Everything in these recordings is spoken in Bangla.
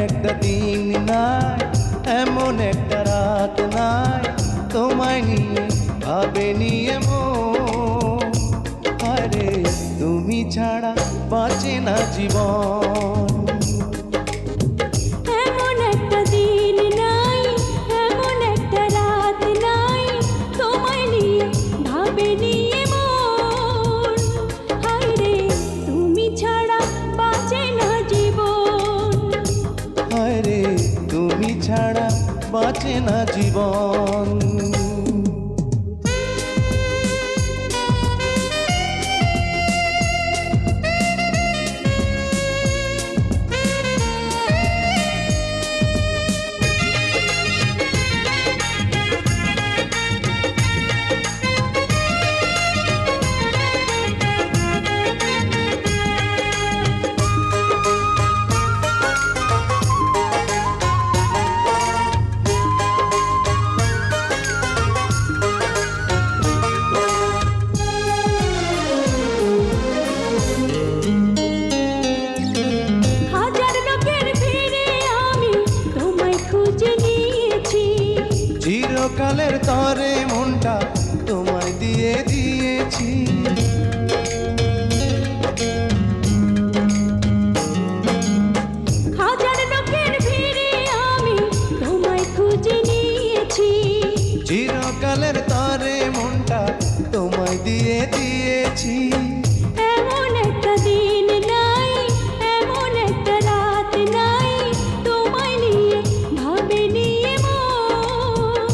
একটা দিন নাই, এমন একটা রাত নাই, তোমায় নিয়ে ভাবেনি এমন। আরে তুমি ছাড়া বাঁচে না জীবন। এমন একটা দিন নাই, এমন একটা রাত নাই, তোমায় নিয়ে ভাবেনি এমন। হায়রে তুমি ছাড়া বাঁচে না জীবন। আরে তুমি ছাড়া বাঁচে না জীবন। চিরকালের তরে মনটা তোমায় দিয়ে দিয়েছি। হাজার লোকের ভিড়ে আমি তোমায় খুঁজে নিয়েছি। চিরকালের তরে মনটা তোমায় দিয়ে দিয়েছি। এমন একটা দিন নাই, এমন একটা রাত নাই, তোমায় নিয়ে ভাবেনি এমন।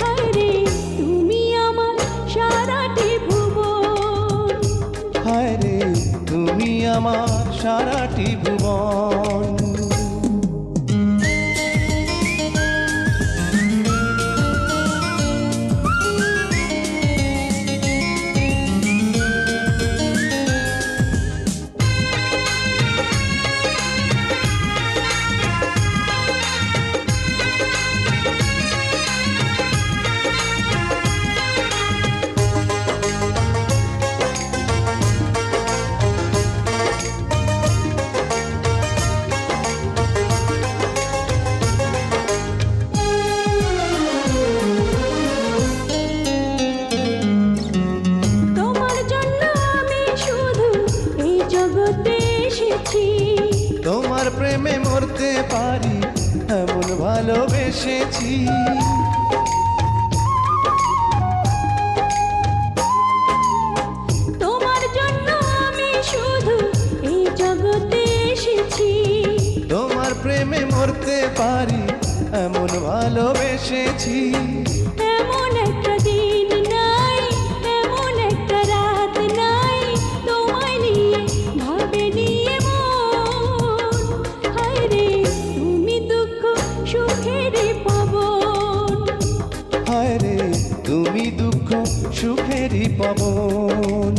হায়রে তুমি আমার সারাটি ভুবন। হায়রে তুমি আমার সারাটি ভুবন। তোমার প্রেমে মরতে পারি এমন ভালোবেসেছি। তোমার জন্য আমি শুধু এই জগতে এসেছি। তোমার প্রেমে মরতে পারি এমন ভালোবেসেছি। এমন একটা দিন নাই, এমন একটা রাত নাই, তোমায় নিয়ে ভাবেনি এমন। হায়রে তুমি দুঃখ সুখেরই পাবন। হায়রে তুমি দুঃখ সুখেরই পাবন।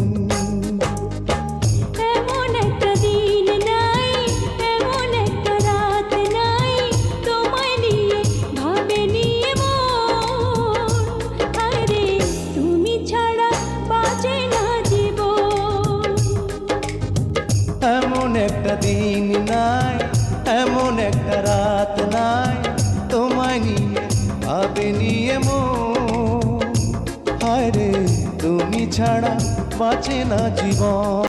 এমন একটা দিন নাই, এমন একটা রাত নাই, তোমায় নিয়ে ভাবেনি এমন। হায়রে তুমি ছাড়া বাঁচে না জীবন। এমন একটা দিন নাই, এমন একটা রাত নাই, তোমায় নিয়ে ভাবেনি এমন। হায়রে তুমি ছাড়া বাঁচে না জীবন।